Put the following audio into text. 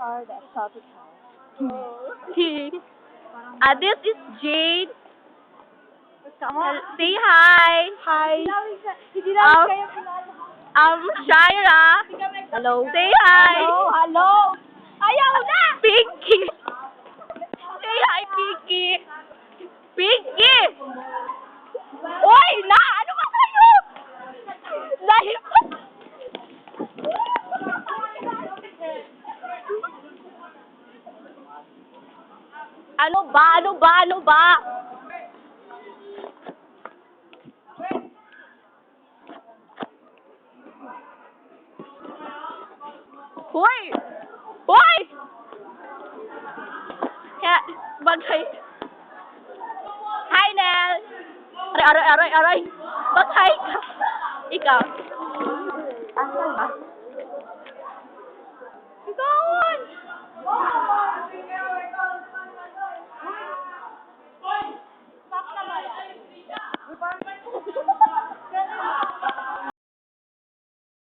are the exotic house. This is Jade. Come on. Say hi. Hi. I'm Shaira. Hello. Say hi. Hello. Ayaw na! Pinky. Say hi, Pinky. Pinky! Oy, na! Ano ka sa'yo? Dahil... Ano ba? Hoy! Hoy! Kaya, bagay. Hi, Nel! Aray! Bagay ka. Ikaw.